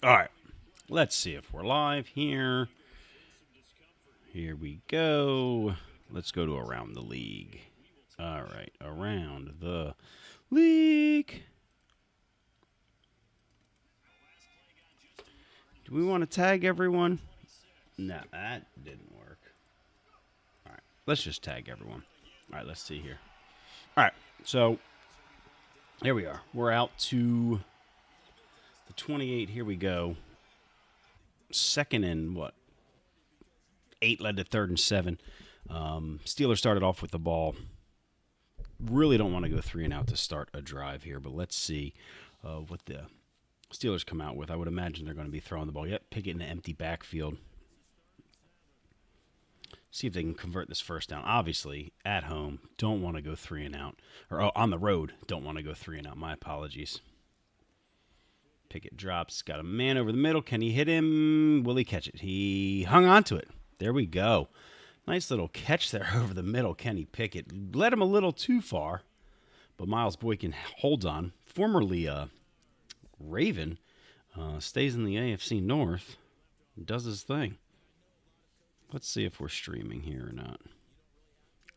All right. Let's see if we're live here. Here we go. Let's go to Around the League. All right. Around the League. Do we want to tag everyone? No, that didn't work. All right. Let's just tag everyone. All right. Let's see here. All right. So, here we are. We're out to the 28. Here we go. Second and what? 8 led to third and 7. Steelers started off with the ball. Really don't want to go 3 and out to start a drive here, but let's see what the Steelers come out with. I would imagine they're going to be throwing the ball. Yep, Pickett in an empty backfield. See if they can convert this first down. Obviously, at home, don't want to go 3 and out. Or on the road, don't want to go 3 and out. My apologies. Pickett drops. Got a man over the middle. Can he hit him? Will he catch it? He hung on to it. There we go. Nice little catch there over the middle. Kenny Pickett led him a little too far, but Miles Boykin holds on. Formerly Raven, stays in the AFC North, does his thing. Let's see if we're streaming here or not.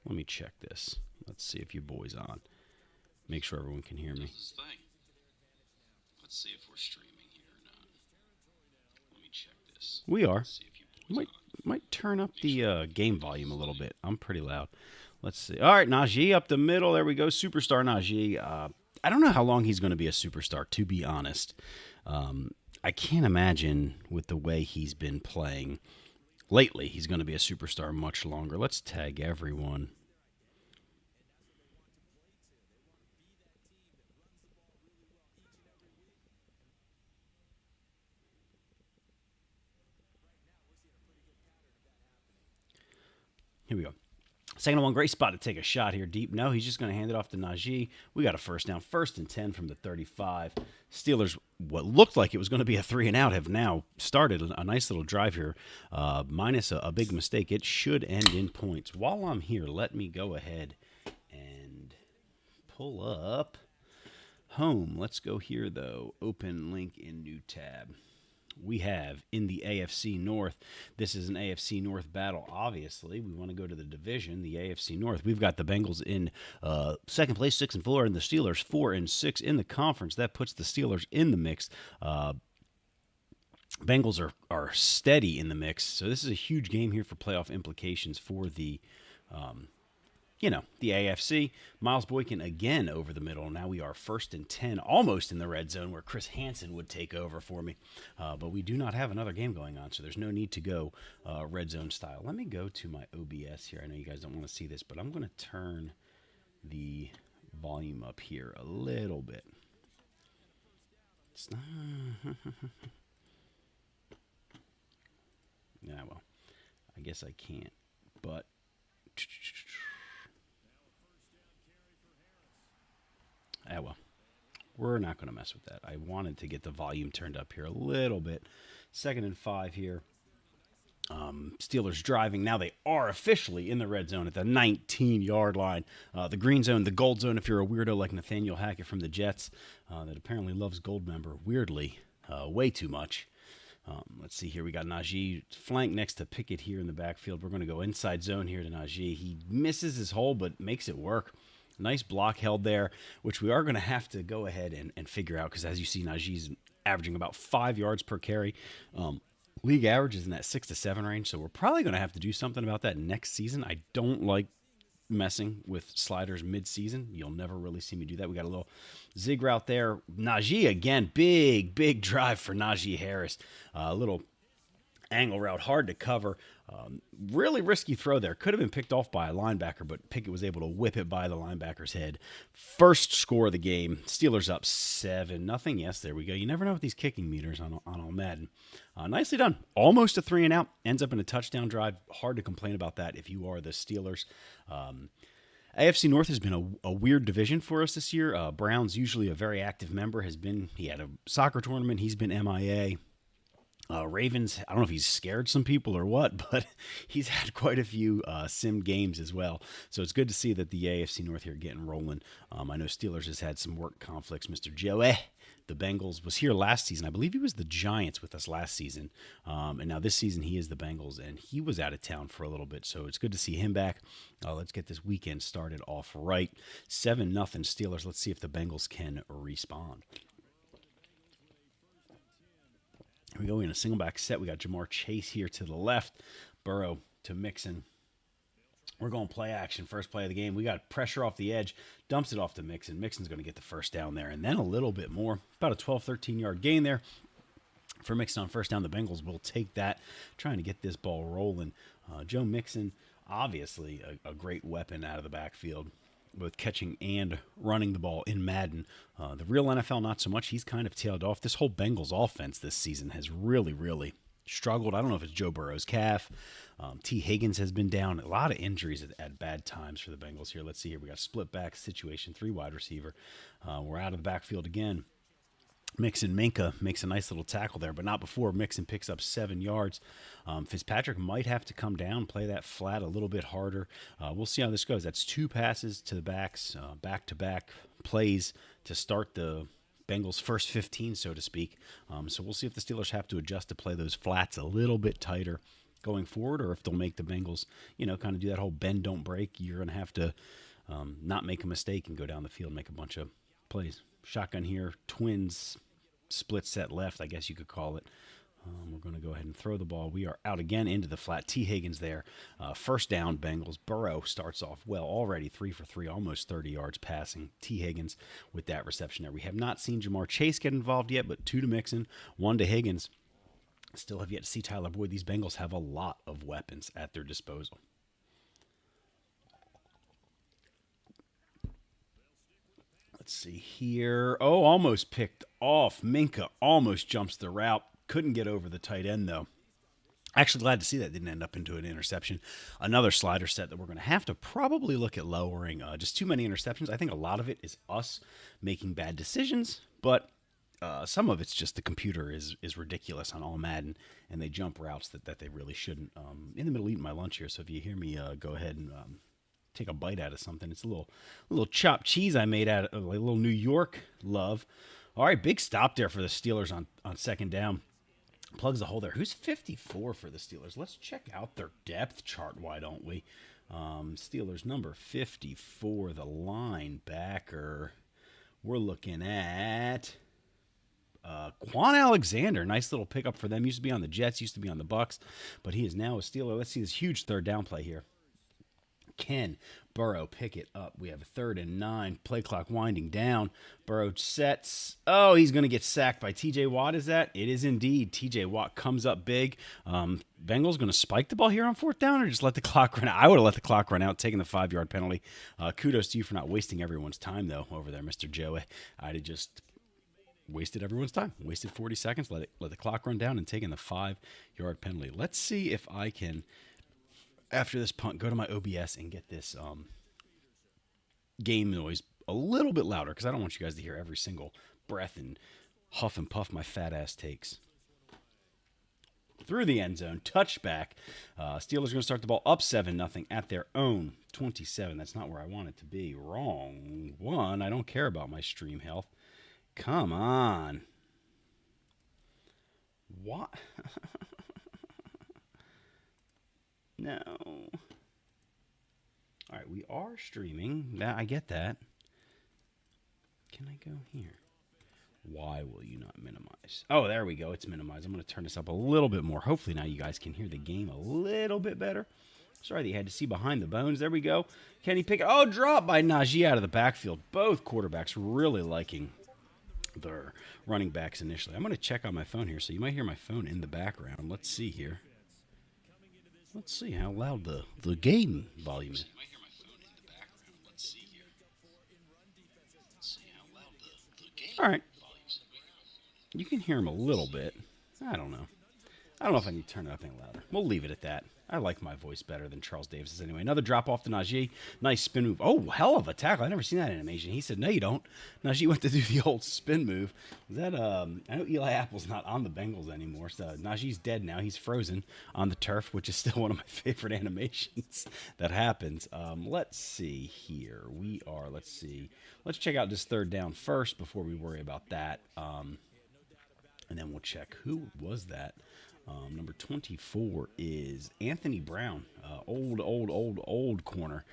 Let me check this. Let's see if you boys on. Make sure everyone can hear me. Let's see if we're streaming here or not. Let me check this. We are. Might turn up the game volume a little bit. I'm pretty loud. Let's see. All right, Najee up the middle. There we go. Superstar Najee. I don't know how long he's going to be a superstar, to be honest. I can't imagine with the way he's been playing lately, he's going to be a superstar much longer. Let's tag everyone. Here we go. Second and 1, great spot to take a shot here deep. No, he's just going to hand it off to Najee. We got a first down, 1st and 10 from the 35. Steelers, what looked like it was going to be a 3 and out, have now started a nice little drive here, minus a big mistake. It should end in points. While I'm here, let me go ahead and pull up home. Let's go here, though. Open link in new tab. We have in the AFC North. This is an AFC North battle, obviously. We want to go to the division, the AFC North. We've got the Bengals in second place, 6-4, and the Steelers 4-6 in the conference. That puts the Steelers in the mix. Bengals are steady in the mix. So this is a huge game here for playoff implications for the the AFC. Miles Boykin again over the middle. Now we are 1st and 10, almost in the red zone where Chris Hansen would take over for me. But we do not have another game going on, so there's no need to go red zone style. Let me go to my OBS here. I know you guys don't want to see this, but I'm going to turn the volume up here a little bit. It's not... Yeah, well, I guess I can't, but... well, we're not going to mess with that. I wanted to get the volume turned up here a little bit. 2nd and 5 here. Steelers driving. Now they are officially in the red zone at the 19-yard line. The green zone, the gold zone, if you're a weirdo like Nathaniel Hackett from the Jets, that apparently loves gold member, weirdly, way too much. Let's see here. We got Najee flank next to Pickett here in the backfield. We're going to go inside zone here to Najee. He misses his hole, but makes it work. Nice block held there, which we are going to have to go ahead and figure out because, as you see, Najee's averaging about 5 yards per carry. League average is in that 6 to 7 range, so we're probably going to have to do something about that next season. I don't like messing with sliders mid-season. You'll never really see me do that. We got a little zig route there. Najee again, big drive for Najee Harris. A little angle route, hard to cover. Really risky throw there. Could have been picked off by a linebacker, but Pickett was able to whip it by the linebacker's head. First score of the game. Steelers up 7-0. Yes, there we go. You never know with these kicking meters on all Madden. Nicely done. Almost a 3 and out. Ends up in a touchdown drive. Hard to complain about that if you are the Steelers. AFC North has been a weird division for us this year. Brown's usually a very active member. He had a soccer tournament. He's been MIA. Ravens, I don't know if he's scared some people or what, but he's had quite a few sim games as well. So it's good to see that the AFC North here getting rolling. I know Steelers has had some work conflicts. Mr. Joey, the Bengals, was here last season. I believe he was the Giants with us last season. And now this season he is the Bengals, and he was out of town for a little bit. So it's good to see him back. Let's get this weekend started off right. 7-0 Steelers. Let's see if the Bengals can respond. We go in a single back set. We got Jamar Chase here to the left. Burrow to Mixon. We're going play action. First play of the game. We got pressure off the edge. Dumps it off to Mixon. Mixon's going to get the first down there. And then a little bit more. About a 12, 13-yard gain there. For Mixon on first down, the Bengals will take that. Trying to get this ball rolling. Joe Mixon, obviously a great weapon out of the backfield, both catching and running the ball in Madden. The real NFL, not so much. He's kind of tailed off. This whole Bengals offense this season has really, really struggled. I don't know if it's Joe Burrow's calf. T. Higgins has been down. A lot of injuries at bad times for the Bengals here. Let's see here. We got a split back situation, 3 wide receiver. We're out of the backfield again. Mixon Minka makes a nice little tackle there, but not before Mixon picks up 7 yards. Fitzpatrick might have to come down, play that flat a little bit harder. We'll see how this goes. That's 2 passes to the backs, back-to-back plays to start the Bengals' first 15, so to speak. So we'll see if the Steelers have to adjust to play those flats a little bit tighter going forward, or if they'll make the Bengals, kind of do that whole bend, don't break. You're going to have to not make a mistake and go down the field and make a bunch of plays. Shotgun here, twins, split set left, I guess you could call it. We're going to go ahead and throw the ball. We are out again into the flat. T. Higgins there. First down, Bengals. Burrow starts off well already, 3 for 3, almost 30 yards passing. T. Higgins with that reception there. We have not seen Jamar Chase get involved yet, but 2 to Mixon, 1 to Higgins. Still have yet to see Tyler Boyd. These Bengals have a lot of weapons at their disposal. Let's see here. Oh, almost picked off. Minka almost jumps the route. Couldn't get over the tight end, though. Actually glad to see that didn't end up into an interception. Another slider set that we're going to have to probably look at lowering. Just too many interceptions. I think a lot of it is us making bad decisions, but some of it's just the computer is ridiculous on all Madden, and they jump routes that they really shouldn't. In the middle eating my lunch here, so if you hear me go ahead and take a bite out of something, it's a little chopped cheese I made out of a little New York love. All right, big stop there for the Steelers on second down. Plugs the hole there. Who's 54 for the Steelers? Let's check out their depth chart, why don't we? Steelers number 54, the linebacker. We're looking at Quan Alexander. Nice little pickup for them. Used to be on the Jets, used to be on the Bucks, but he is now a Steeler. Let's see this huge third down play here. Can Burrow pick it up? We have a 3rd and 9. Play clock winding down. Burrow sets. Oh, he's going to get sacked by T.J. Watt, is that? It is indeed. T.J. Watt comes up big. Bengals going to spike the ball here on 4th down or just let the clock run out? I would have let the clock run out, taking the 5-yard penalty. Kudos to you for not wasting everyone's time, though, over there, Mr. Joey. I'd have just wasted everyone's time. Wasted 40 seconds, let the clock run down, and taken the 5-yard penalty. Let's see if I can, after this punt, go to my OBS and get this game noise a little bit louder, because I don't want you guys to hear every single breath and huff and puff my fat ass takes. Through the end zone, touchback. Steelers are going to start the ball up 7-0 at their own 27. That's not where I want it to be. Wrong one. I don't care about my stream health. Come on. What? No. All right, we are streaming. I get that. Can I go here? Why will you not minimize? Oh, there we go. It's minimized. I'm going to turn this up a little bit more. Hopefully now you guys can hear the game a little bit better. Sorry that you had to see behind the bones. There we go. Kenny Pickett. Oh, drop by Najee out of the backfield. Both quarterbacks really liking their running backs initially. I'm going to check on my phone here, so you might hear my phone in the background. Let's see here. Let's see how loud the game volume is. All right. You can hear him a little bit. I don't know. I don't know if I need to turn it up any louder. We'll leave it at that. I like my voice better than Charles Davis's anyway. Another drop off to Najee. Nice spin move. Oh, hell of a tackle. I've never seen that animation. He said, no, you don't. Najee went to do the old spin move. Was that, I know Eli Apple's not on the Bengals anymore. So Najee's dead now. He's frozen on the turf, which is still one of my favorite animations that happens. Let's see here. Let's see. Let's check out this third down first before we worry about that. And then we'll check who was that. Number 24 is Anthony Brown, old corner.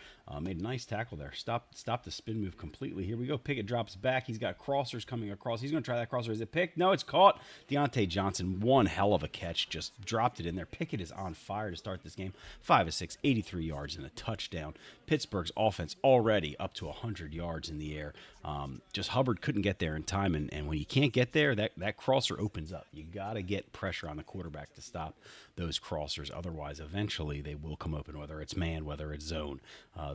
Made a nice tackle there. Stopped the spin move completely. Here we go. Pickett drops back. He's got crossers coming across. He's going to try that crosser. Is it picked? No, it's caught. Deontay Johnson, one hell of a catch. Just dropped it in there. Pickett is on fire to start this game. 5 of 6, 83 yards and a touchdown. Pittsburgh's offense already up to 100 yards in the air. Just Hubbard couldn't get there in time, and when you can't get there, that crosser opens up. You got to get pressure on the quarterback to stop those crossers. Otherwise, eventually they will come open, whether it's man, whether it's zone.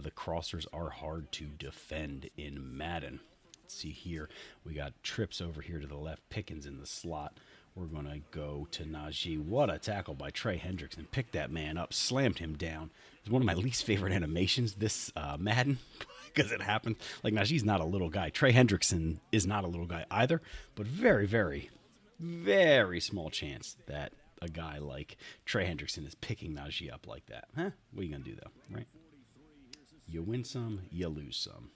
The crossers are hard to defend in Madden. Let's see here. We got trips over here to the left. Pickens in the slot. We're going to go to Najee. What a tackle by Trey Hendrickson. Picked that man up, slammed him down. It's one of my least favorite animations this Madden because it happened. Like, Najee's not a little guy. Trey Hendrickson is not a little guy either, but very, very, very small chance that a guy like Trey Hendrickson is picking Najee up like that. Huh? What are you going to do, though, right? You win some, you lose some.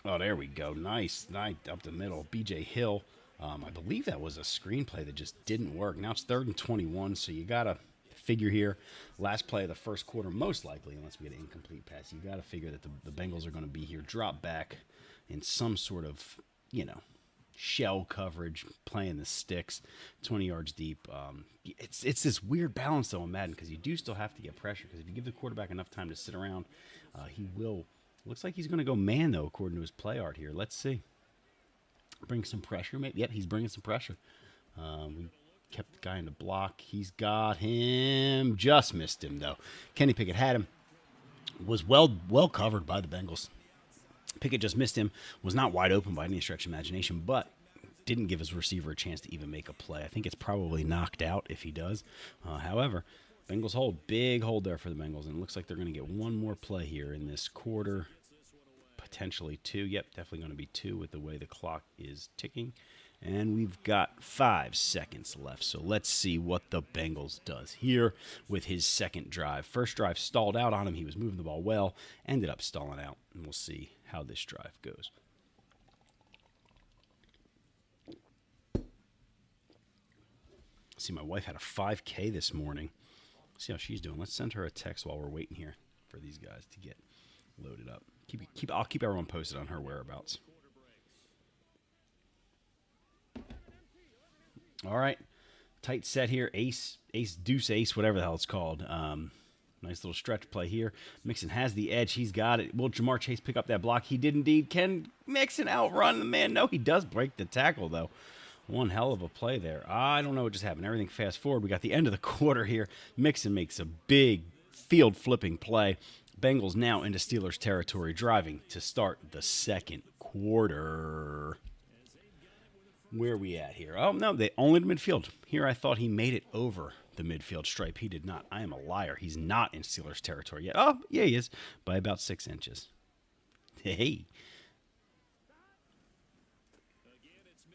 Oh, there we go. Nice up the middle. B.J. Hill. I believe that was a screenplay that just didn't work. Now it's 3rd and 21, so you got to figure here. Last play of the first quarter, most likely, unless we get an incomplete pass. You got to figure that the Bengals are going to be here, drop back in some sort of, shell coverage, playing the sticks, 20 yards deep. It's this weird balance, though, in Madden, because you do still have to get pressure, because if you give the quarterback enough time to sit around, he will. Looks like he's going to go man, though, according to his play art here. Let's see. Bring some pressure, maybe. Yep, he's bringing some pressure. We kept the guy in the block. He's got him. Just missed him, though. Kenny Pickett had him. Was well covered by the Bengals. Pickett just missed him. Was not wide open by any stretch of imagination, but didn't give his receiver a chance to even make a play. I think it's probably knocked out if he does. However, Bengals hold. Big hold there for the Bengals, and it looks like they're going to get one more play here in this quarter. Potentially 2. Yep, definitely going to be 2 with the way the clock is ticking. And we've got 5 seconds left. So let's see what the Bengals does here with his second drive. First drive stalled out on him. He was moving the ball well. Ended up stalling out. And we'll see how this drive goes. See, my wife had a 5K this morning. See how she's doing. Let's send her a text while we're waiting here for these guys to get loaded up. I'll keep everyone posted on her whereabouts. All right. Tight set here. Ace, deuce, ace, whatever the hell it's called. Nice little stretch play here. Mixon has the edge. He's got it. Will Jamar Chase pick up that block? He did indeed. Can Mixon outrun the man? No, he does break the tackle, though. One hell of a play there. I don't know what just happened. Everything fast forward. We got the end of the quarter here. Mixon makes a big field-flipping play. Bengals now into Steelers territory, driving to start the second quarter. Where are we at here? Oh, no, they only to midfield. Here I thought he made it over the midfield stripe. He did not. I am a liar. He's not in Steelers territory yet. Oh, yeah, he is, by about 6 inches. Hey.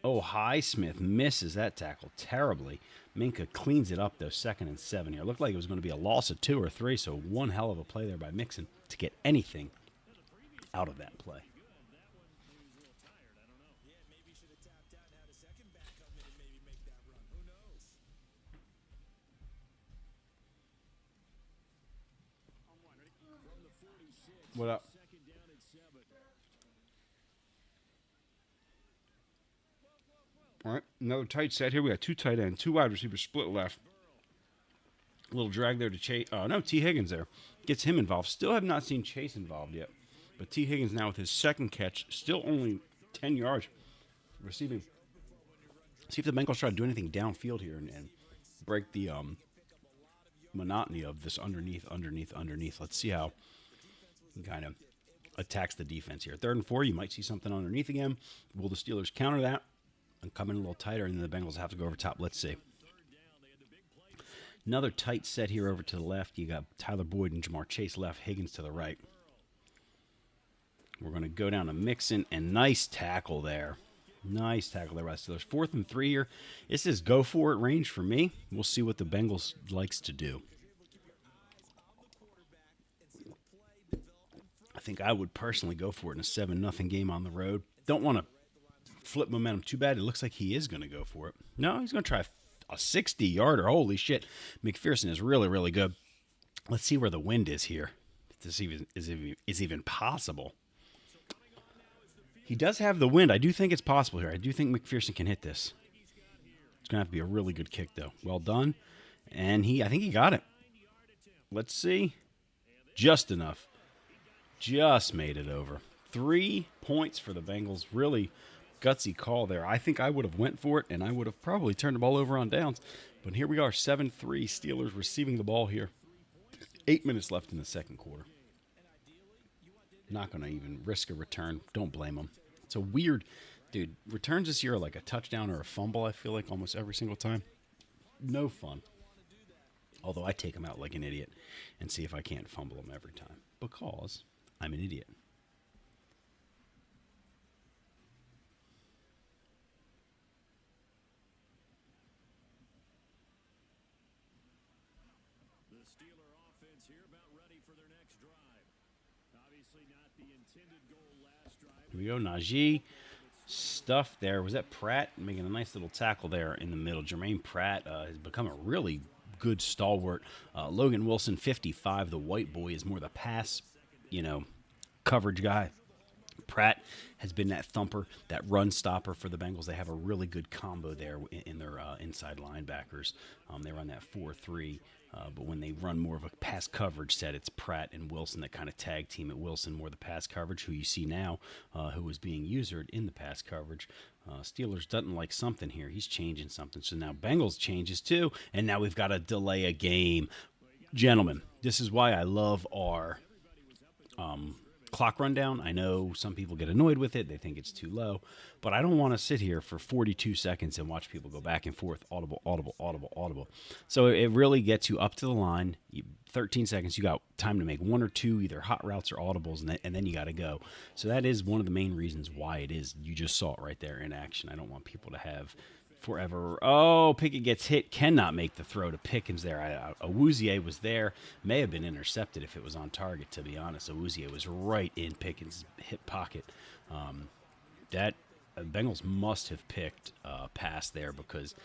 Oh, Highsmith misses that tackle terribly. Minka cleans it up, though, 2nd and 7 here. It looked like it was going to be a loss of 2 or 3, so one hell of a play there by Mixon to get anything out of that play. What up? All right, another tight set here. We got 2 tight ends, 2 wide receivers split left. A little drag there to Chase. No, T. Higgins there. Gets him involved. Still have not seen Chase involved yet. But T. Higgins now with his second catch. Still only 10 yards receiving. See if the Bengals try to do anything downfield here and break the monotony of this underneath. Let's see how kind of attacks the defense here. 3rd and 4, you might see something underneath again. Will the Steelers counter that and come in a little tighter, and then the Bengals have to go over top? Let's see. Another tight set here over to the left. You got Tyler Boyd and Jamar Chase left, Higgins to the right. We're going to go down to Mixon, and nice tackle there. Nice tackle there by the Steelers. 4th and 3 here. This is go for it range for me. We'll see what the Bengals likes to do. I think I would personally go for it in a 7-0 game on the road. Don't want to flip momentum too bad. It looks like he is going to go for it. No, he's going to try a 60-yarder. Holy shit. McPherson is really, really good. Let's see where the wind is here. If this is even possible. He does have the wind. I do think it's possible here. I do think McPherson can hit this. It's going to have to be a really good kick, though. Well done. And I think he got it. Let's see. Just enough. Just made it over. 3 points for the Bengals. Really gutsy call there. I think I would have went for it, and I would have probably turned the ball over on downs. But here we are, 7-3. Steelers receiving the ball here. 8 minutes left in the second quarter. Not going to even risk a return. Don't blame them. It's a weird, dude, returns this year are like a touchdown or a fumble, I feel like, almost every single time. No fun. Although I take them out like an idiot and see if I can't fumble them every time. Because I'm an idiot. The Steeler offense here about ready for their next drive. Obviously not the intended goal last drive. Here we go, Najee. Stuff there. Was that Pratt making a nice little tackle there in the middle? Jermaine Pratt has become a really good stalwart. Logan Wilson, 55. The white boy is more the pass, coverage guy. Pratt has been that thumper, that run stopper for the Bengals. They have a really good combo there in their inside linebackers. They run that 4-3, but when they run more of a pass coverage set, it's Pratt and Wilson that kind of tag team at Wilson, more the pass coverage, who you see now, who is being usured in the pass coverage. Steelers doesn't like something here. He's changing something. So now Bengals changes too, and now we've got to delay a game. Gentlemen, this is why I love our clock rundown. I know some people get annoyed with it. They think it's too low. But I don't want to sit here for 42 seconds and watch people go back and forth. Audible, audible, audible, audible. So it really gets you up to the line. 13 seconds, you got time to make 1 or 2 either hot routes or audibles, and then you got to go. So that is one of the main reasons why it is. You just saw it right there in action. I don't want people to have forever. Oh, Pickett gets hit, cannot make the throw to Pickens there. Awuzie was there, may have been intercepted if it was on target, to be honest. Awuzie was right in Pickens' hip pocket. That Bengals must have picked a pass there because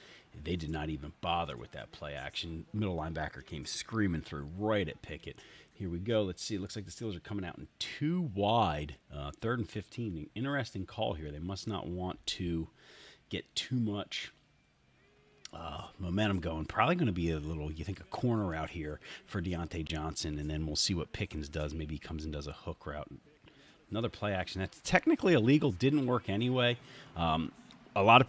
they did not even bother with that play action. Middle linebacker came screaming through right at Pickett. Here we go. Let's see. It looks like the Steelers are coming out in 2 wide. 3rd and 15. An interesting call here. They must not want to get too much momentum going. Probably going to be a little, you think, a corner out here for Deontay Johnson, and then we'll see what Pickens does. Maybe he comes and does a hook route. Another play action that's technically illegal, didn't work anyway. A lot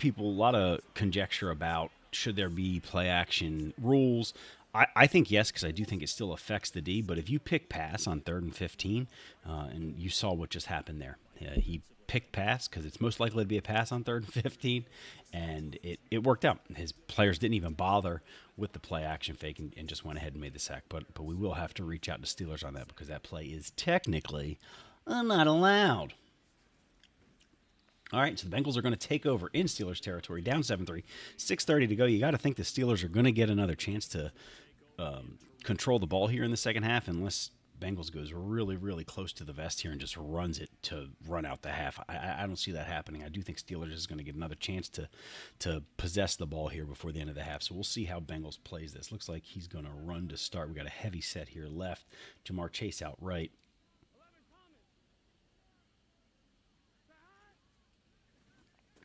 of conjecture about should there be play action rules. I think yes, because I do think it still affects the D, but if you pick pass on 3rd and 15, and you saw what just happened there, he picked pass because it's most likely to be a pass on 3rd and 15, and it worked out. His players didn't even bother with the play action fake and just went ahead and made the sack. But we will have to reach out to Steelers on that because that play is technically not allowed. All right, so the Bengals are going to take over in Steelers territory, down 7-3, 6:30 to go. You got to think the Steelers are going to get another chance to control the ball here in the second half, unless Bengals goes really, really close to the vest here and just runs it to run out the half. I don't see that happening. I do think Steelers is going to get another chance to possess the ball here before the end of the half. So we'll see how Bengals plays this. Looks like he's going to run to start. We got a heavy set here left. Jamar Chase out right.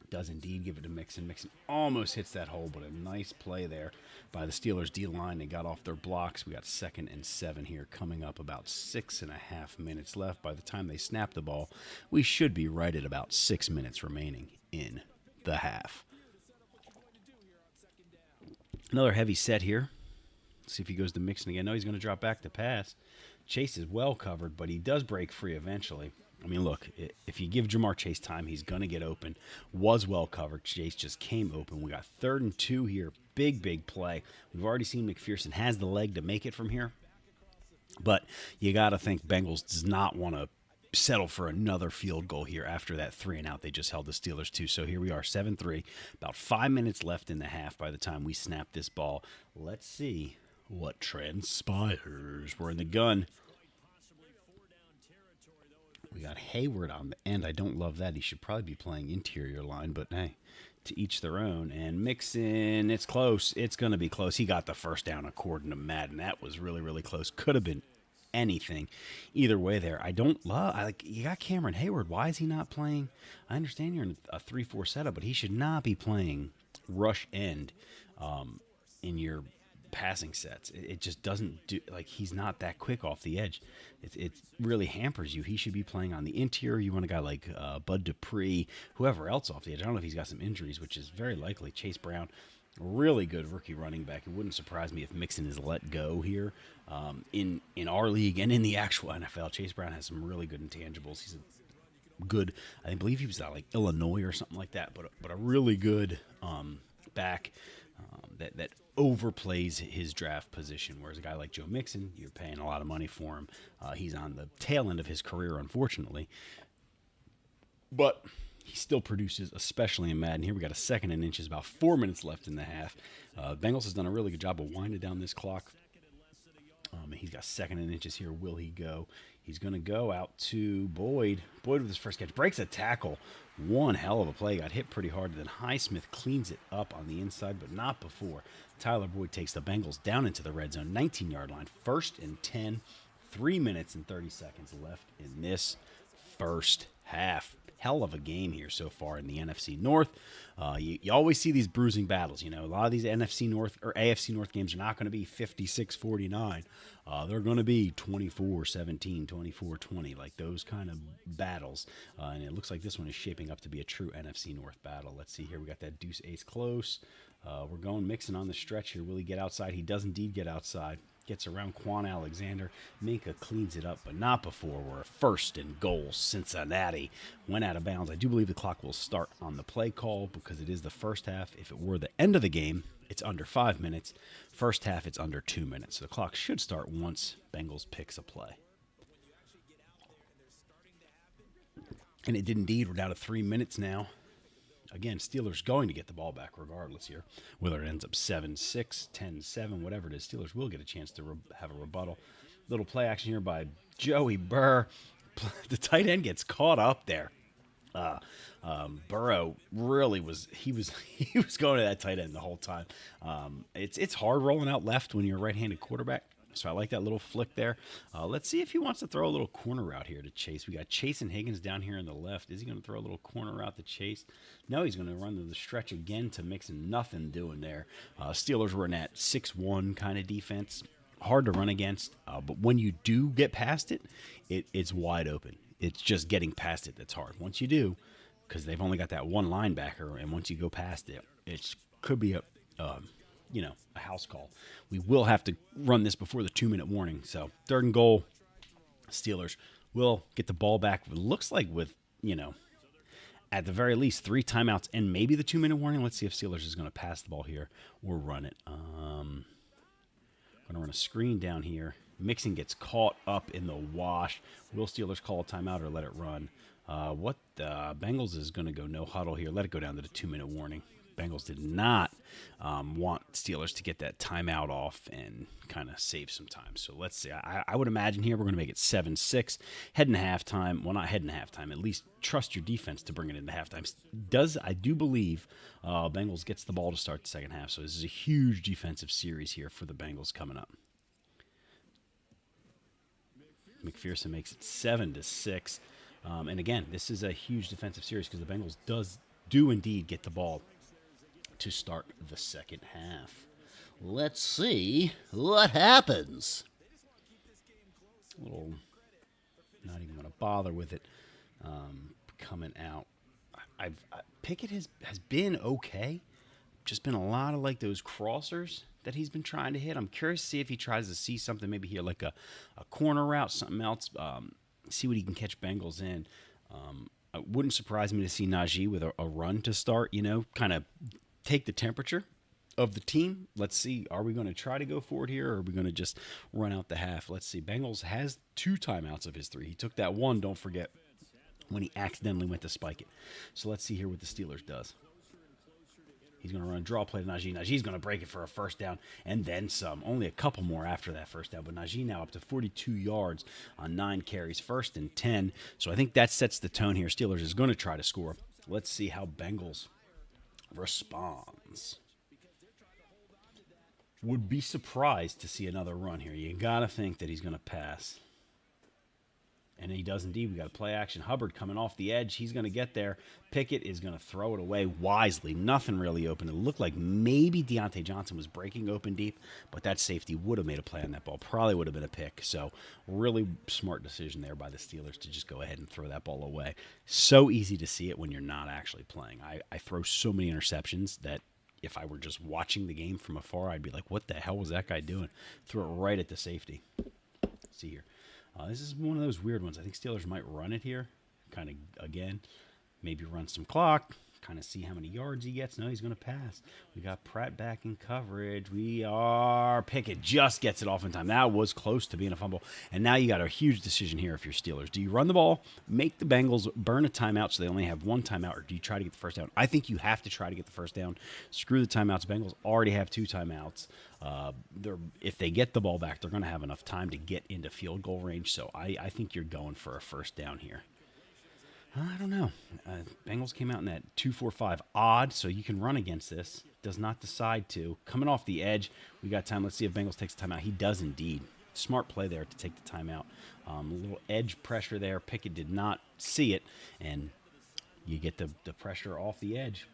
Does indeed give it to Mixon. Mixon almost hits that hole, but a nice play there by the Steelers D-line. They got off their blocks. We got 2nd and 7 here coming up, about 6.5 minutes left. By the time they snap the ball, we should be right at about 6 minutes remaining in the half. Another heavy set here. See if he goes to Mixon again. No, he's going to drop back to pass. Chase is well covered, but he does break free eventually. I mean, look, if you give Jamar Chase time, he's going to get open. Was well covered. Chase just came open. We got 3rd and 2 here. Big, big play. We've already seen McPherson has the leg to make it from here. But you got to think Bengals does not want to settle for another field goal here after that 3 and out they just held the Steelers to. So here we are, 7-3. About 5 minutes left in the half by the time we snap this ball. Let's see what transpires. We're in the gun. We got Hayward on the end. I don't love that. He should probably be playing interior line, but hey, to each their own. And Mixon, it's close. It's going to be close. He got the first down according to Madden. That was really, really close. Could have been anything. Either way there. I don't love, you got Cameron Hayward. Why is he not playing? I understand you're in a 3-4 setup, but he should not be playing rush end in your passing sets. It just doesn't do, like, he's not that quick off the edge. It really hampers you. He should be playing on the interior. You want a guy like Bud Dupree, whoever else off the edge. I don't know if he's got some injuries, which is very likely. Chase Brown, really good rookie running back. It wouldn't surprise me if Mixon is let go here in our league and in the actual NFL. Chase Brown has some really good intangibles. He's a good, I believe he was out like Illinois or something like that, but a really good back that overplays his draft position. Whereas a guy like Joe Mixon, you're paying a lot of money for him. He's on the tail end of his career, unfortunately. But he still produces, especially in Madden. Here we got a 2nd and inches, about 4 minutes left in the half. Bengals has done a really good job of winding down this clock. He's got 2nd and inches here. Will he go? He's going to go out to Boyd. Boyd with his first catch. Breaks a tackle. One hell of a play. Got hit pretty hard. Then Highsmith cleans it up on the inside, but not before. Tyler Boyd takes the Bengals down into the red zone, 19-yard line. 1st and 10. 3 minutes and 30 seconds left in this first half. Hell of a game here so far in the NFC North. You always see these bruising battles. You know, a lot of these NFC North or AFC North games are not going to be 56-49. They're going to be 24-17, 24-20, like those kind of battles. And it looks like this one is shaping up to be a true NFC North battle. Let's see here. We got that deuce ace close. We're going Mixon on the stretch here. Will he get outside? He does indeed get outside. Gets around Quan Alexander. Minka cleans it up, but not before. We're 1st and goal. Cincinnati went out of bounds. I do believe the clock will start on the play call because it is the first half. If it were the end of the game, it's under 5 minutes. First half, it's under 2 minutes. So the clock should start once Bengals picks a play. And it did indeed. We're down to 3 minutes now. Again, Steelers going to get the ball back regardless here. Whether it ends up 7-6, 10-7, whatever it is, Steelers will get a chance to have a rebuttal. Little play action here by Joey Burr. The tight end gets caught up there. Burrow really was going to that tight end the whole time. It's hard rolling out left when you're a right-handed quarterback. So I like that little flick there. Let's see if he wants to throw a little corner route here to Chase. We got Chase and Higgins down here on the left. Is he going to throw a little corner route to Chase? No, he's going to run to the stretch again to Mixon. Nothing doing there. Steelers were in that 6-1 kind of defense. Hard to run against. But when you do get past it, it's wide open. It's just getting past it that's hard. Once you do, because they've only got that one linebacker, and once you go past it, it could be a house call. We will have to run this before the 2-minute warning. So 3rd and goal, Steelers will get the ball back. It looks like with, at the very least 3 timeouts and maybe the 2-minute warning. Let's see if Steelers is going to pass the ball here or run it. I'm going to run a screen down here. Mixon gets caught up in the wash. Will Steelers call a timeout or let it run? Bengals is going to go no huddle here. Let it go down to the 2-minute warning. Bengals did not want Steelers to get that timeout off and kind of save some time. So let's see. I would imagine here we're going to make it 7-6. Heading to halftime. Well, not heading to halftime. At least trust your defense to bring it into halftime. I do believe Bengals gets the ball to start the second half. So this is a huge defensive series here for the Bengals coming up. McPherson makes it 7-6. And again, this is a huge defensive series because the Bengals do indeed get the ball to start the second half. Let's see what happens. Not even going to bother with it coming out. Pickett has been okay. Just been a lot of like those crossers that he's been trying to hit. I'm curious to see if he tries to see something maybe here like a corner route, something else. see what he can catch Bengals in. It wouldn't surprise me to see Najee with a run to start, kind of take the temperature of the team. Let's see, are we going to try to go for it here, or are we going to just run out the half? Let's see. Bengals has 2 timeouts of his 3. He took that one, don't forget, when he accidentally went to spike it. So let's see here what the Steelers does. He's going to run a draw play to Najee. Najee's going to break it for a first down and then some. Only a couple more after that first down. But Najee now up to 42 yards on 9 carries. 1st and 10. So I think that sets the tone here. Steelers is going to try to score. Let's see how Bengals responds. Would be surprised to see another run here. You got to think that he's going to pass. And he does indeed. We got a play action. Hubbard coming off the edge. He's going to get there. Pickett is going to throw it away wisely. Nothing really open. It looked like maybe Deontay Johnson was breaking open deep, but that safety would have made a play on that ball. Probably would have been a pick. So really smart decision there by the Steelers to just go ahead and throw that ball away. So easy to see it when you're not actually playing. I throw so many interceptions that if I were just watching the game from afar, I'd be like, what the hell was that guy doing? Threw it right at the safety. Let's see here. This is one of those weird ones. I think Steelers might run it here. Kind of, again, maybe run some clock. Kind of see how many yards he gets. No, he's going to pass. We got Pratt back in coverage. Pickett just gets it off in time. That was close to being a fumble. And now you got a huge decision here if you're Steelers. Do you run the ball, make the Bengals burn a timeout so they only have 1 timeout, or do you try to get the first down? I think you have to try to get the first down. Screw the timeouts. Bengals already have 2 timeouts. If they get the ball back, they're going to have enough time to get into field goal range. So I think you're going for a first down here. I don't know. Bengals came out in that 2-4-5 odd, so you can run against this. Does not decide to. Coming off the edge, we got time. Let's see if Bengals takes the timeout. He does indeed. Smart play there to take the timeout. A little edge pressure there. Pickett did not see it, and you get the pressure off the edge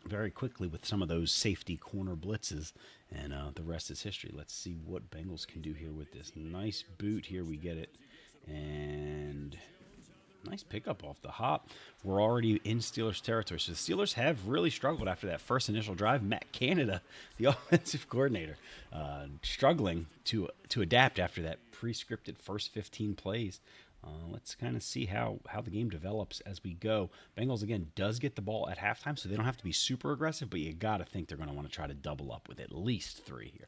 very quickly with some of those safety corner blitzes, and the rest is history. Let's see what Bengals can do here with this. Nice boot here. We get it, and nice pickup off the hop. We're already in Steelers territory. So the Steelers have really struggled after that first initial drive. Matt Canada, the offensive coordinator, struggling to adapt after that pre-scripted first 15 plays. Let's kind of see how the game develops as we go. Bengals, again, does get the ball at halftime, so they don't have to be super aggressive, but you got to think they're going to want to try to double up with at least 3 here.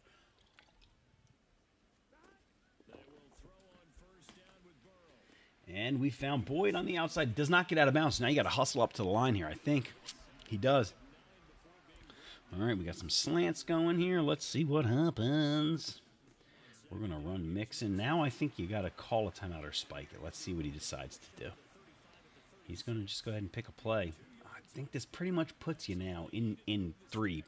And we found Boyd on the outside. Does not get out of bounds. Now you got to hustle up to the line here. I think he does. All right, we got some slants going here. Let's see what happens. We're going to run Mixon. Now I think you got to call a timeout or spike it. Let's see what he decides to do. He's going to just go ahead and pick a play. I think this pretty much puts you now in 3,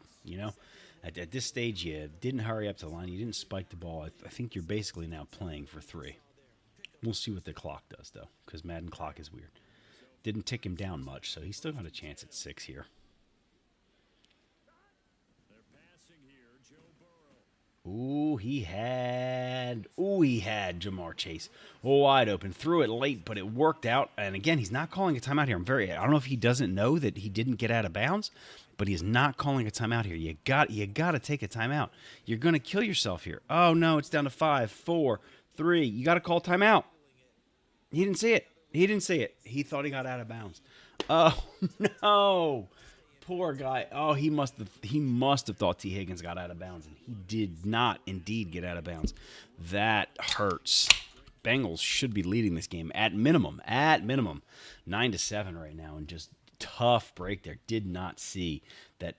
At this stage, you didn't hurry up to the line. You didn't spike the ball. I think you're basically now playing for 3. We'll see what the clock does, though, because Madden clock is weird. Didn't tick him down much, so he's still got a chance at 6 here. Ooh, he had Jamar Chase wide open. Threw it late, but it worked out. And again, he's not calling a timeout here. I don't know if he doesn't know that he didn't get out of bounds, but he's not calling a timeout here. You got to take a timeout. You're going to kill yourself here. Oh, no, it's down to 5, 4, 3. You got to call timeout. He didn't see it. He thought he got out of bounds. Oh, no. Poor guy. Oh, he must have thought T. Higgins got out of bounds, and he did not indeed get out of bounds. That hurts. Bengals should be leading this game at minimum. 9-7 right now, and just tough break there. Did not see that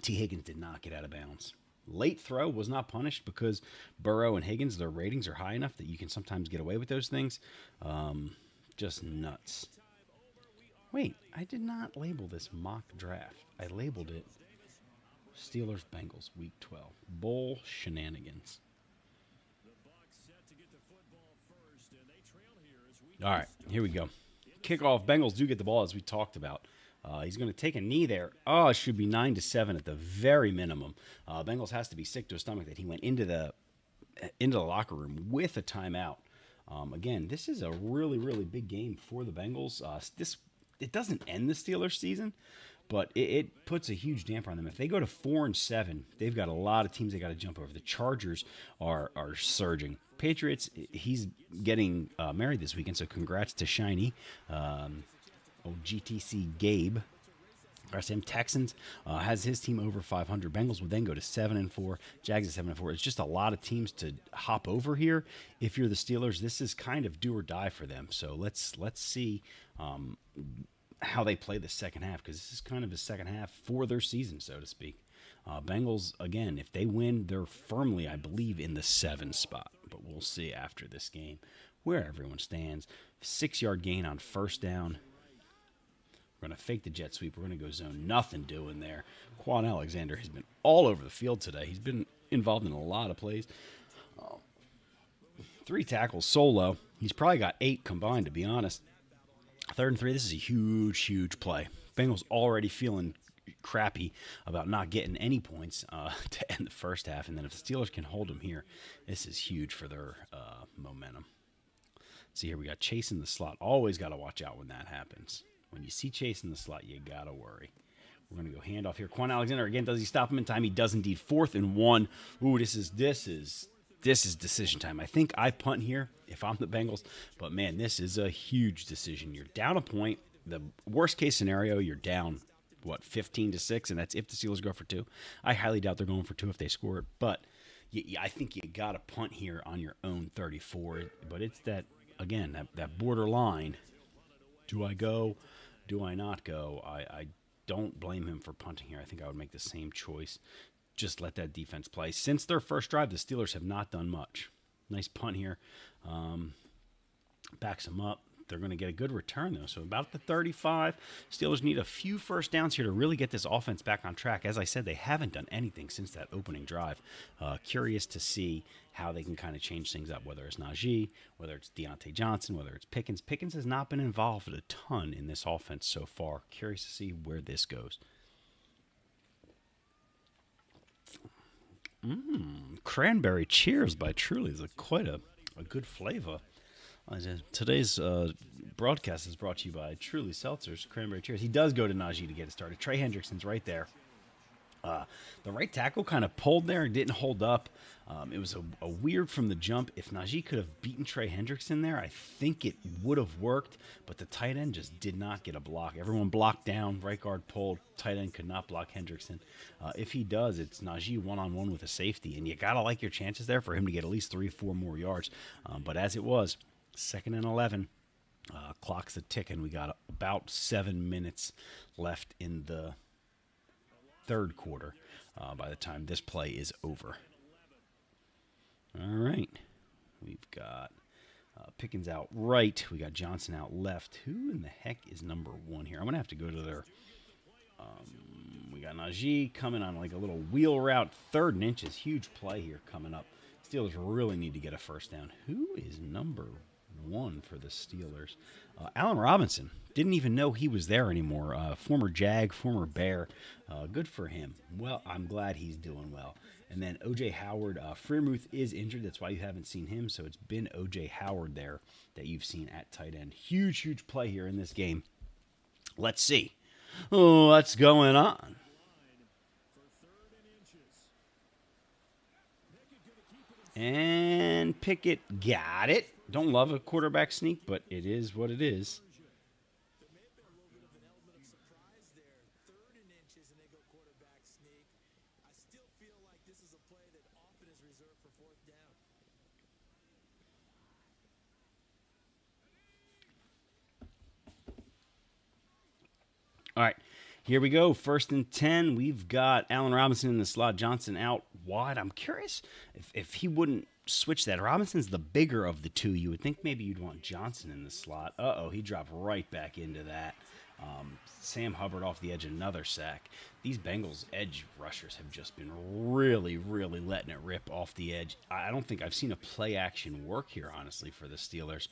T. Higgins did not get out of bounds. Late throw was not punished because Burrow and Higgins, their ratings are high enough that you can sometimes get away with those things. Just nuts. Wait, I did not label this mock draft. I labeled it Steelers-Bengals Week 12. Bull shenanigans. All right, here we go. Kickoff. Bengals do get the ball, as we talked about. He's going to take a knee there. Oh, it should be 9-7 at the very minimum. Bengals has to be sick to his stomach that he went into the locker room with a timeout. Again, this is a really, really big game for the Bengals. It doesn't end the Steelers season, but it puts a huge damper on them. If they go to 4-7, they've got a lot of teams they got to jump over. The Chargers are surging. Patriots, he's getting married this weekend, so congrats to Shiny. Old GTC Gabe. Congrats to him. Texans has his team over 500. Bengals would then go to 7-4. Jags at 7-4. It's just a lot of teams to hop over here. If you're the Steelers, this is kind of do or die for them. So let's see how they play the second half, because this is kind of a second half for their season, so to speak. Bengals, again, if they win, they're firmly, I believe, in the 7 spot. But we'll see after this game where everyone stands. 6-yard gain on first down. We're going to fake the jet sweep. We're going to go zone. Nothing doing there. Quan Alexander has been all over the field today. He's been involved in a lot of plays. 3 tackles solo. He's probably got 8 combined, to be honest. 3rd and 3. This is a huge, huge play. Bengals already feeling crappy about not getting any points to end the first half. And then if the Steelers can hold them here, this is huge for their momentum. See here, we got Chase in the slot. Always got to watch out when that happens. When you see Chase in the slot, you got to worry. We're going to go handoff here. Quan Alexander, again, does he stop him in time? He does indeed. 4th and 1. Ooh, this is decision time. I think I punt here if I'm the Bengals. But, man, this is a huge decision. You're down a point. The worst case scenario, you're down, 15-6, and that's if the Steelers go for 2. I highly doubt they're going for 2 if they score it. But I think you got to punt here on your own 34. But it's that, again, that borderline. Do I go? Do I not go? I don't blame him for punting here. I think I would make the same choice. Just let that defense play. Since their first drive, the Steelers have not done much. Nice punt here. Backs them up. They're going to get a good return, though. So about the 35. Steelers need a few first downs here to really get this offense back on track. As I said, they haven't done anything since that opening drive. Curious to see how they can kind of change things up, whether it's Najee, whether it's Deontay Johnson, whether it's Pickens. Pickens has not been involved a ton in this offense so far. Curious to see where this goes. Cranberry Cheers by Truly is quite a good flavor. Today's broadcast is brought to you by Truly Seltzers, Cranberry Cheers. He does go to Najee to get it started. Trey Hendrickson's right there. The right tackle kind of pulled there and didn't hold up. It was a weird from the jump. If Najee could have beaten Trey Hendrickson there, I think it would have worked, but the tight end just did not get a block. Everyone blocked down. Right guard pulled. Tight end could not block Hendrickson. If he does, it's Najee one-on-one with a safety, and you got to like your chances there for him to get at least 3-4 more yards. But as it was, 2nd and 11. Clock's a ticking. We got about 7 minutes left in the 3rd quarter by the time this play is over. All right. We've got Pickens out right. We got Johnson out left. Who in the heck is number 1 here? I'm going to have to go to their... we got Najee coming on like a little wheel route. 3rd and inches. Huge play here coming up. Steelers really need to get a first down. Who is number 1 for the Steelers? Allen Robinson. Didn't even know he was there anymore. Former Jag, former Bear. Good for him. Well, I'm glad he's doing well. And then O.J. Howard. Freiermuth is injured. That's why you haven't seen him. So it's been O.J. Howard there that you've seen at tight end. Huge, huge play here in this game. Let's see what's going on. And Pickett got it. Don't love a quarterback sneak, but it is what it is. There may have been a little bit of an element of surprise there. 3rd and inches, and they go quarterback sneak. I still feel like this is a play that often is reserved for 4th down. All right, here we go. 1st and 10. We've got Allen Robinson in the slot. Johnson out wide. I'm curious if he wouldn't switch that. Robinson's the bigger of the two. You would think maybe you'd want Johnson in the slot. He dropped right back into that. Sam Hubbard off the edge, another sack. These Bengals edge rushers have just been really, really letting it rip off the edge. I don't think I've seen a play action work here, honestly, for the Steelers.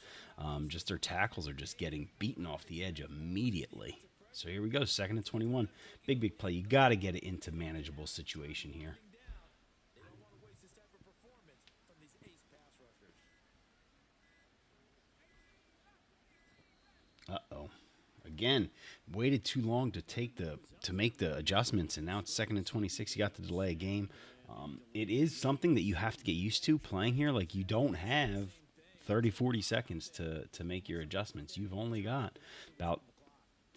Just their tackles are just getting beaten off the edge immediately. So here we go, 2nd and 21. Big, big play. You got to get it into manageable situation here. They don't want to waste this type of performance from these ace pass rushers. Again, waited too long to make the adjustments, and now it's 2nd and 26. You got to delay a game. It is something that you have to get used to playing here. Like, you don't have 30, 40 seconds to make your adjustments. You've only got about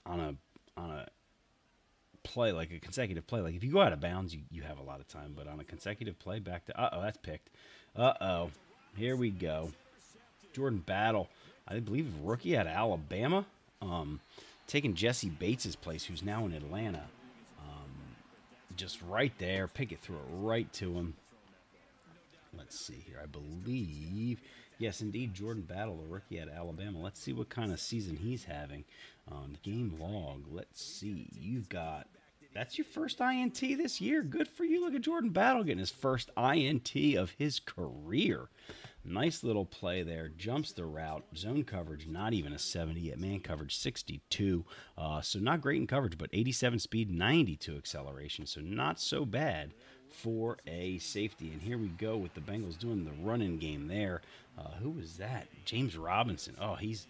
on a play, like a consecutive play. Like, if you go out of bounds, you have a lot of time. But on a consecutive play back to, that's picked. Here we go. Jordan Battle, I believe rookie out of Alabama, taking Jesse Bates' place, who's now in Atlanta. Just right there. Pickett threw it right to him. Let's see here. I believe, yes, indeed, Jordan Battle, a rookie out of Alabama. Let's see what kind of season he's having. Game log. Let's see. You've got, that's your first INT this year. Good for you. Look at Jordan Battle getting his first INT of his career. Nice little play there. Jumps the route. Zone coverage, not even a 70 yet. Man coverage, 62. So not great in coverage, but 87 speed, 92 acceleration. So not so bad for a safety. And here we go with the Bengals doing the running game there. Who was that? James Robinson. Oh, he's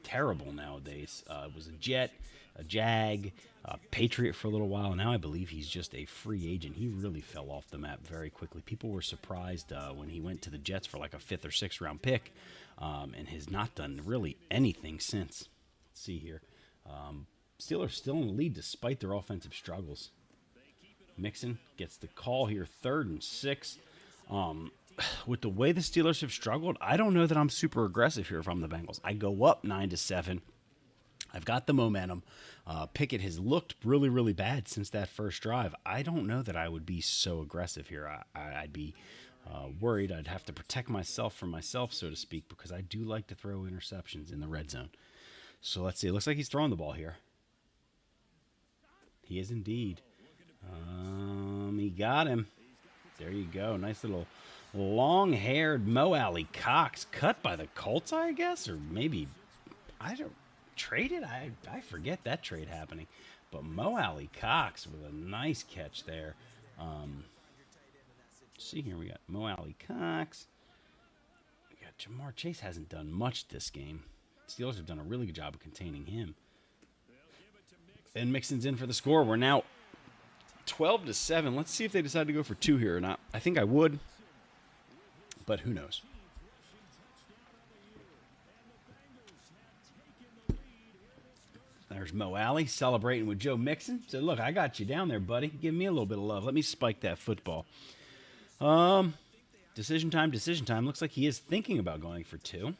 terrible nowadays. It was a Jet, a Jag, a Patriot for a little while. Now I believe he's just a free agent. He really fell off the map very quickly. People were surprised when he went to the Jets for like a 5th or 6th round pick, and has not done really anything since. Let's see here. Steelers still in the lead despite their offensive struggles. Mixon gets the call here, 3rd and 6. With the way the Steelers have struggled, I don't know that I'm super aggressive here if I'm the Bengals. I go up 9-7. I've got the momentum. Pickett has looked really, really bad since that first drive. I don't know that I would be so aggressive here. I'd be worried. I'd have to protect myself from myself, so to speak, because I do like to throw interceptions in the red zone. So let's see. It looks like he's throwing the ball here. He is indeed. He got him. There you go. Nice little long-haired Mo Alley Cox, cut by the Colts, I guess, or maybe traded. I forget that trade happening, but Mo Alley Cox with a nice catch there. See here, we got Mo Alley Cox. We got Jamar Chase. Hasn't done much this game. Steelers have done a really good job of containing him. And Mixon's in for the score. We're now 12-7. Let's see if they decide to go for 2 here or not. I think I would, but who knows? There's Mo Alley celebrating with Joe Mixon. Said, look, I got you down there, buddy. Give me a little bit of love. Let me spike that football. Decision time. Looks like he is thinking about going for 2.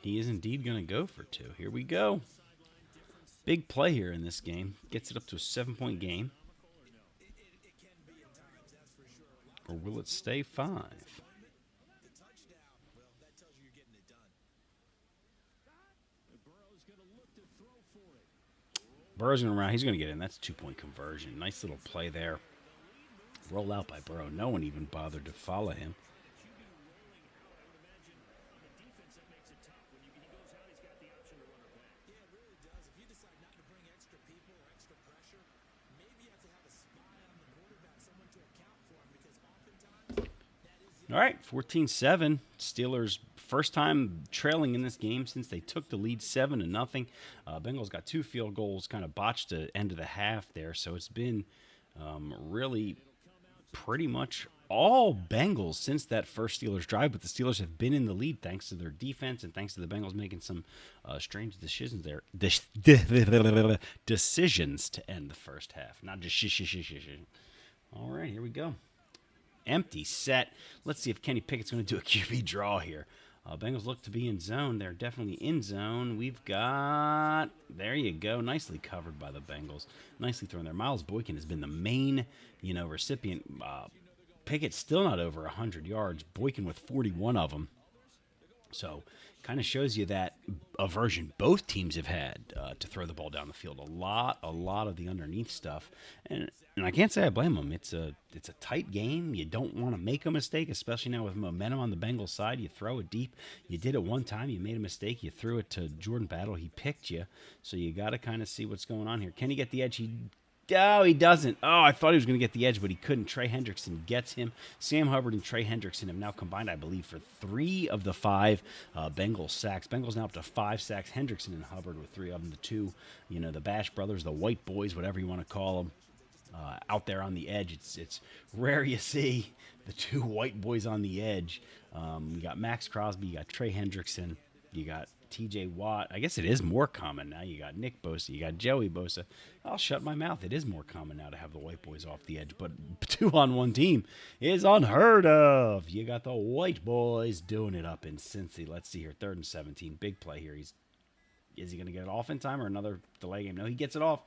He is indeed going to go for 2. Here we go. Big play here in this game. Gets it up to a 7-point game. Or will it stay 5? Burrow's going to run. He's going to get in. That's a 2-point conversion. Nice little play there. Roll out by Burrow. No one even bothered to follow him. All right, 14-7. Steelers first time trailing in this game since they took the lead 7-0. Bengals got 2 field goals, kind of botched the end of the half there. So it's been really pretty much all Bengals since that first Steelers drive. But the Steelers have been in the lead thanks to their defense and thanks to the Bengals making some strange decisions there. Decisions to end the first half, not just All right, here we go. Empty set. Let's see if Kenny Pickett's going to do a QB draw here. Bengals look to be in zone. They're definitely in zone. We've got, there you go, nicely covered by the Bengals. Nicely thrown there. Miles Boykin has been the main, recipient. Pickett still not over 100 yards. Boykin with 41 of them. So kind of shows you that aversion both teams have had to throw the ball down the field. A lot of the underneath stuff. And I can't say I blame them. It's a tight game. You don't want to make a mistake, especially now with momentum on the Bengals side. You throw it deep. You did it one time. You made a mistake. You threw it to Jordan Battle. He picked you. So you got to kind of see what's going on here. Can he get the edge? He Oh, he doesn't. Oh, I thought he was going to get the edge, but he couldn't. Trey Hendrickson gets him. Sam Hubbard and Trey Hendrickson have now combined, I believe, for 3 of the 5 Bengals sacks. Bengals now up to 5 sacks. Hendrickson and Hubbard with 3 of them. The 2, the Bash brothers, the White Boys, whatever you want to call them, out there on the edge. It's rare you see the 2 White Boys on the edge. You got Max Crosby, you got Trey Hendrickson, you got TJ Watt. I guess it is more common now. You got Nick Bosa. You got Joey Bosa. I'll shut my mouth. It is more common now to have the White Boys off the edge. But 2 on one team is unheard of. You got the White Boys doing it up in Cincy. Let's see here. 3rd and 17. Big play here. Is he going to get it off in time or another delay game? No, he gets it off.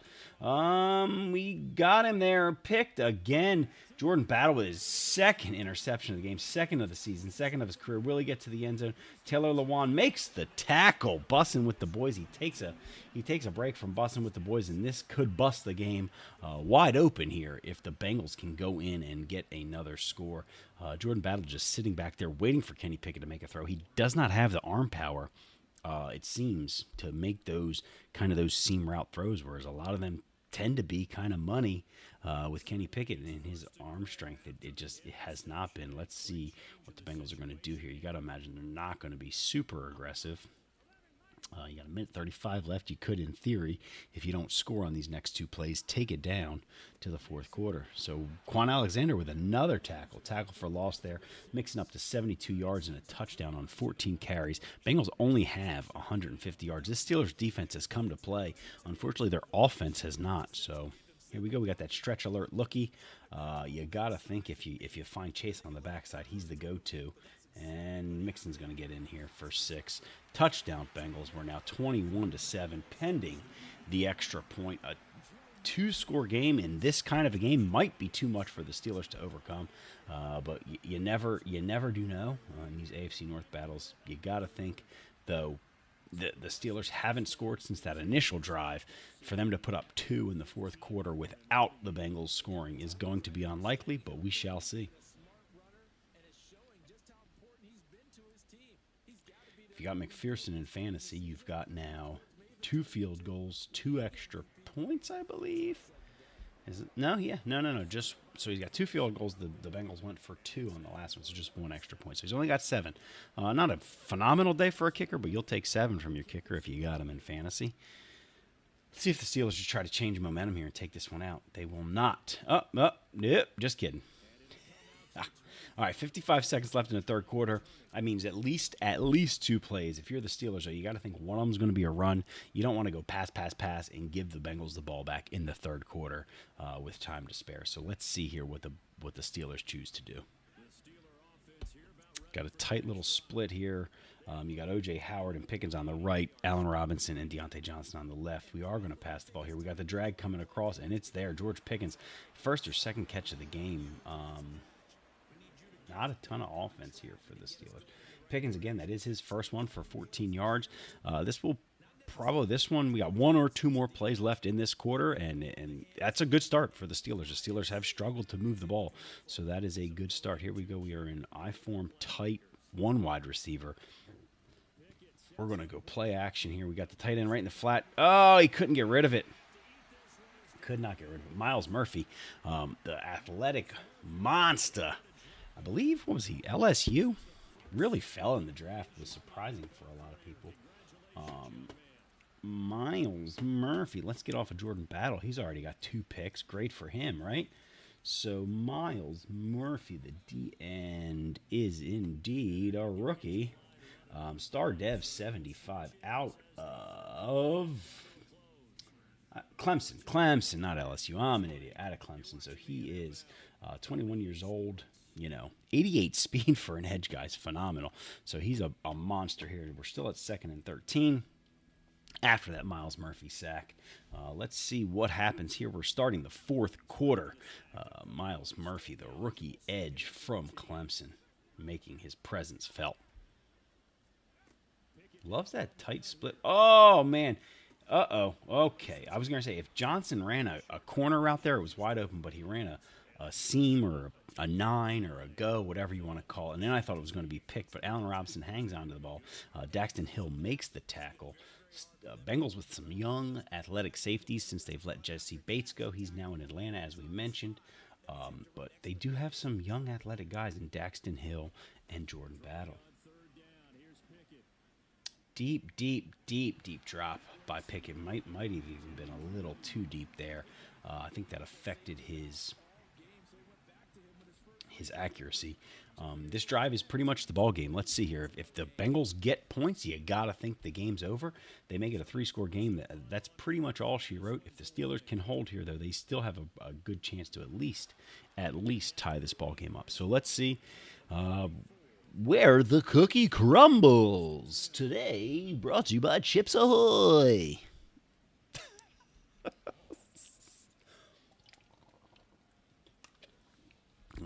We got him there. Picked again. Jordan Battle with his 2nd interception of the game, 2nd of the season, 2nd of his career. Will he get to the end zone? Taylor Lewan makes the tackle, bussing with the boys. He takes a break from bussing with the boys, and this could bust the game wide open here if the Bengals can go in and get another score. Jordan Battle just sitting back there waiting for Kenny Pickett to make a throw. He does not have the arm power, it seems, to make those seam route throws, whereas a lot of them tend to be kind of money with Kenny Pickett and his arm strength. It has not been. Let's see what the Bengals are going to do here. You got to imagine they're not going to be super aggressive. You got 1:35 left. You could, in theory, if you don't score on these next 2 plays, take it down to the 4th quarter. So Quan Alexander with another tackle for loss there, mixing up to 72 yards and a touchdown on 14 carries. Bengals only have 150 yards. This Steelers defense has come to play. Unfortunately, their offense has not. So here we go. We got that stretch alert looky. You got to think if you find Chase on the backside, he's the go-to. And Mixon's going to get in here for 6. Touchdown Bengals. We're now 21-7 pending the extra point. A 2-score game in this kind of a game might be too much for the Steelers to overcome. But you never do know in these AFC North battles. You got to think, though, the Steelers haven't scored since that initial drive. For them to put up 2 in the 4th quarter without the Bengals scoring is going to be unlikely, but we shall see. If you got McPherson in fantasy, you've got now 2 field goals, 2 extra points, I believe. Is it? No, yeah. No. Just so he's got 2 field goals. The Bengals went for 2 on the last one, so just 1 extra point. So he's only got 7. Not a phenomenal day for a kicker, but you'll take 7 from your kicker if you got him in fantasy. Let's see if the Steelers just try to change momentum here and take this one out. They will not. Nope, just kidding. All right, 55 seconds left in the 3rd quarter. That means at least 2 plays. If you're the Steelers, you got to think one of them is going to be a run. You don't want to go pass, and give the Bengals the ball back in the 3rd quarter with time to spare. So let's see here what the Steelers choose to do. Got a tight little split here. You got O.J. Howard and Pickens on the right, Allen Robinson and Deontay Johnson on the left. We are going to pass the ball here. We got the drag coming across, and it's there. George Pickens, 1st or 2nd catch of the game. Not a ton of offense here for the Steelers. Pickens, again, that is his 1st one for 14 yards. This one, we got 1 or 2 more plays left in this quarter, and that's a good start for the Steelers. The Steelers have struggled to move the ball, so that is a good start. Here we go. We are in I-form tight 1 wide receiver. We're going to go play action here. We got the tight end right in the flat. Oh, he couldn't get rid of it. Could not get rid of it. Miles Murphy, the athletic monster. I believe, what was he, LSU? Really fell in the draft. It was surprising for a lot of people. Miles Murphy. Let's get off of Jordan Battle. He's already got 2 picks. Great for him, right? So Miles Murphy, the D-end, is indeed a rookie. Star Dev 75 out of Clemson, not LSU. I'm an idiot. Out of Clemson. So he is 21 years old. 88 speed for an edge guy is phenomenal. So he's a monster here. We're still at 2nd and 13 after that Miles Murphy sack. Let's see what happens here. We're starting the 4th quarter. Miles Murphy, the rookie edge from Clemson, making his presence felt. Loves that tight split. Oh, man. Okay. I was going to say, if Johnson ran a corner route there, it was wide open, but he ran a seam or a 9 or a go, whatever you want to call it. And then I thought it was going to be picked, but Allen Robinson hangs onto the ball. Daxton Hill makes the tackle. Bengals with some young athletic safeties since they've let Jesse Bates go. He's now in Atlanta, as we mentioned. But they do have some young athletic guys in Daxton Hill and Jordan Battle. Deep, deep, deep, deep drop by Pickett. Might have even been a little too deep there. I think that affected his accuracy. This drive is pretty much the ball game. Let's see here. If the Bengals get points, you gotta think the game's over. They make it a 3-score game. That's pretty much all she wrote. If the Steelers can hold here, though, they still have a good chance to at least tie this ball game up. So let's see where the cookie crumbles today. Brought to you by Chips Ahoy.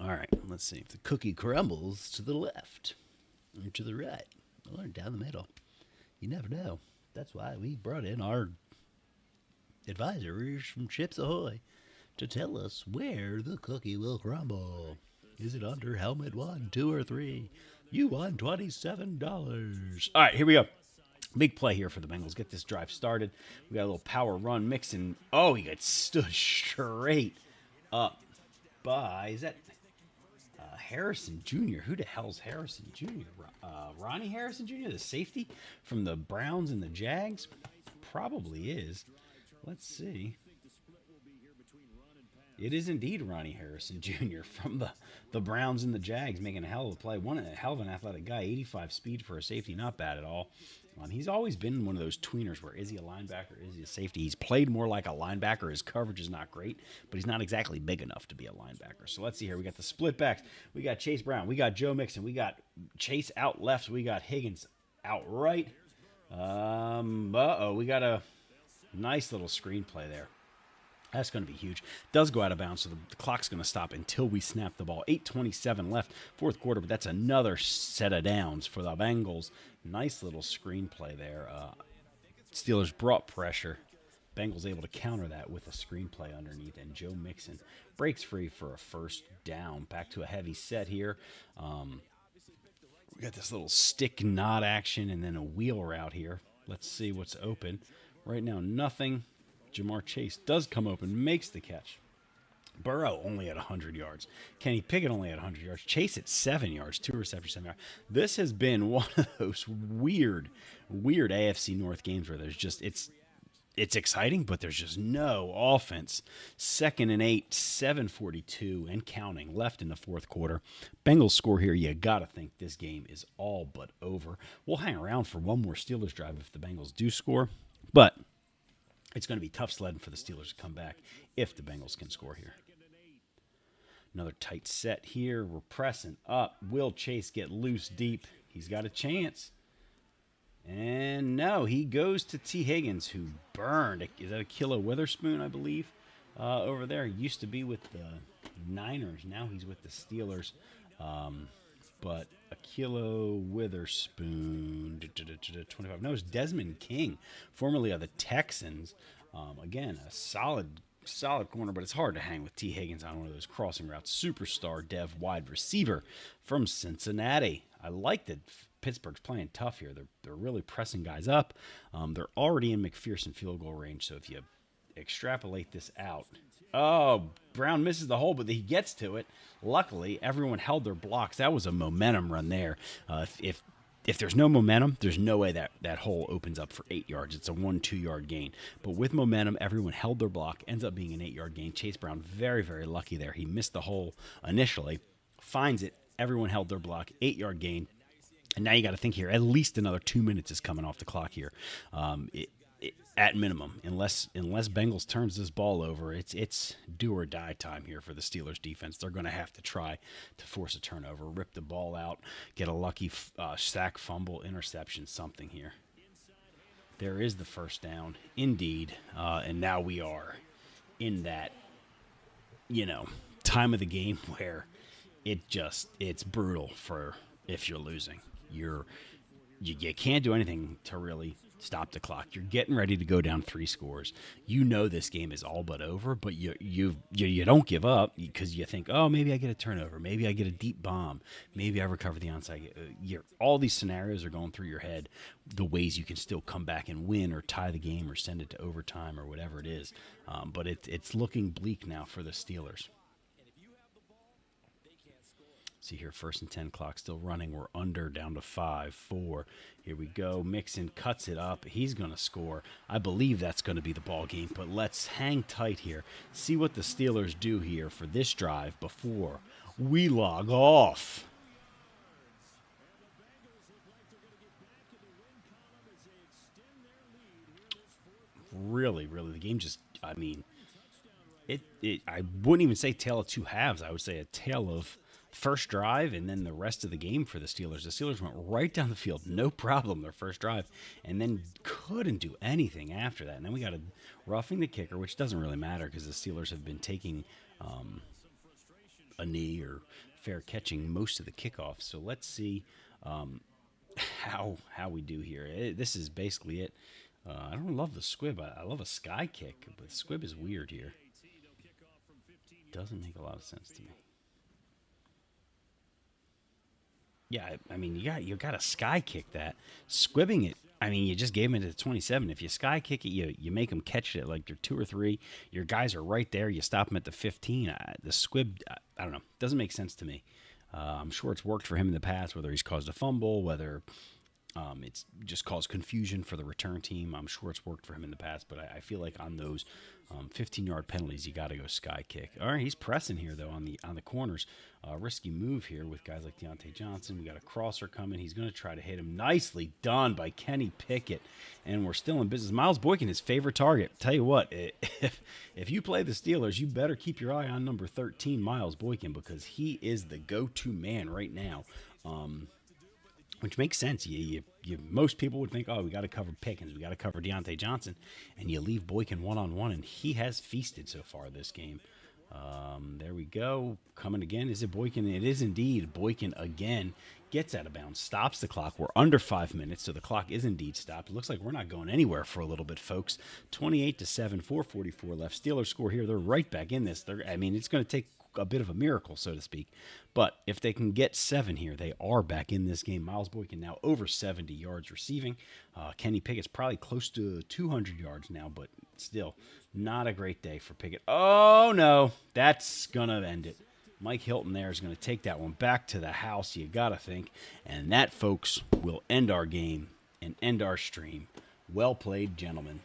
All right, let's see if the cookie crumbles to the left or to the right or down the middle. You never know. That's why we brought in our advisors from Chips Ahoy to tell us where the cookie will crumble. Is it under helmet 1, 2, or 3? You won $27. All right, here we go. Big play here for the Bengals. Get this drive started. We got a little power run mixing. Oh, he gets stood straight up by, is that Harrison Jr.? Who the hell's Harrison Jr.? Ronnie Harrison Jr., the safety from the Browns and the Jags? Probably is. Let's see. It is indeed Ronnie Harrison Jr. from the Browns and the Jags, making a hell of a play. A hell of an athletic guy, 85 speed for a safety, not bad at all. He's always been one of those tweeners where is he a linebacker, is he a safety? He's played more like a linebacker. His coverage is not great, but he's not exactly big enough to be a linebacker. So let's see here. We got the split backs. We got Chase Brown. We got Joe Mixon. We got Chase out left. We got Higgins out right. We got a nice little screenplay there. That's going to be huge. Does go out of bounds, so the clock's going to stop until we snap the ball. 8:27 left, fourth quarter, but that's another set of downs for the Bengals. Nice little screenplay there. Steelers brought pressure. Bengals able to counter that with a screenplay underneath, and Joe Mixon breaks free for a first down. Back to a heavy set here. We got this little stick knot action and then a wheel route here. Let's see what's open. Right now, nothing. Jamar Chase does come open, makes the catch. Burrow only at 100 yards. Kenny Pickett only at 100 yards. Chase at 7 yards, 2 receptions, 7 yards. This has been one of those weird AFC North games where there's just, it's exciting, but there's just no offense. 2nd and 8, 7:42 and counting left in the fourth quarter. Bengals score here. You got to think this game is all but over. We'll hang around for one more Steelers drive if the Bengals do score, but it's going to be tough sledding for the Steelers to come back if the Bengals can score here. Another tight set here. We're pressing up. Will Chase get loose deep? He's got a chance. And no, he goes to T. Higgins, who burned. Is that Akilo Witherspoon, I believe, over there? He used to be with the Niners. Now he's with the Steelers. But Akilo Witherspoon, 25. No, it's Desmond King, formerly of the Texans. Again, a solid corner, but it's hard to hang with T. Higgins on one of those crossing routes. Superstar dev wide receiver from Cincinnati. I like that Pittsburgh's playing tough here. They're really pressing guys up. They're already in McPherson field goal range, so if you extrapolate this out, Brown misses the hole, but he gets to it. Luckily, everyone held their blocks. That was a momentum run there. If there's no momentum, there's no way that hole opens up for 8 yards. It's a 1-2 yard gain. But with momentum, everyone held their block. Ends up being an 8 yard gain. Chase Brown, very, very lucky there. He missed the hole initially, finds it. Everyone held their block. 8 yard gain. And now you got to think here, at least another 2 minutes is coming off the clock here. At minimum, unless Bengals turns this ball over, it's do or die time here for the Steelers defense. They're going to have to try to force a turnover, rip the ball out, get a lucky sack, fumble, interception, something here. There is the first down, indeed, and now we are in that, time of the game where it's brutal for if you're losing. you can't do anything to really stop the clock. You're getting ready to go down 3 scores. You know this game is all but over, but you don't give up because you think, oh, maybe I get a turnover, maybe I get a deep bomb, maybe I recover the onside. All these scenarios are going through your head, the ways you can still come back and win or tie the game or send it to overtime or whatever it is. But it's looking bleak now for the Steelers. See here, 1st and 10, clock still running. We're under, down to 5, 4. Here we go. Mixon cuts it up. He's going to score. I believe that's going to be the ball game, but let's hang tight here. See what the Steelers do here for this drive before we log off. Really, the game just, I mean, I wouldn't even say tale of 2 halves. I would say a tale of first drive and then the rest of the game for the Steelers. The Steelers went right down the field, no problem, their first drive, and then couldn't do anything after that. And then we got a roughing the kicker, which doesn't really matter because the Steelers have been taking a knee or fair catching most of the kickoffs. So let's see how we do here. This is basically it. I don't love the squib. I love a sky kick, but the squib is weird here. Doesn't make a lot of sense to me. Yeah, I mean, you got to sky kick that. Squibbing it, I mean, you just gave him it at 27. If you sky kick it, you make them catch it like you're 2 or 3. Your guys are right there. You stop them at the 15. The squib, I don't know. Doesn't make sense to me. I'm sure it's worked for him in the past, whether he's caused a fumble, whether it's just caused confusion for the return team. I'm sure it's worked for him in the past, but I feel like on those 15-yard penalties, you got to go sky kick. All right, he's pressing here though on the corners. Risky move here with guys like Deontay Johnson. We got a crosser coming. He's going to try to hit him. Nicely done by Kenny Pickett, and we're still in business. Miles Boykin, his favorite target. Tell you what, if you play the Steelers, you better keep your eye on number 13, Miles Boykin, because he is the go-to man right now. Which makes sense. Most people would think, oh, we got to cover Pickens, we got to cover Deontay Johnson, and you leave Boykin one-on-one, and he has feasted so far this game. There we go. Coming again. Is it Boykin? It is indeed Boykin again. Gets out of bounds. Stops the clock. We're under 5 minutes, so the clock is indeed stopped. It looks like we're not going anywhere for a little bit, folks. 28-7, 4:44 left. Steelers score here. They're right back in this. It's going to take a bit of a miracle, so to speak. But if they can get 7 here, they are back in this game. Miles Boykin now over 70 yards receiving. Kenny Pickett's probably close to 200 yards now, but still not a great day for Pickett. Oh, no. That's going to end it. Mike Hilton there is going to take that one back to the house, you got to think. And that, folks, will end our game and end our stream. Well played, gentlemen.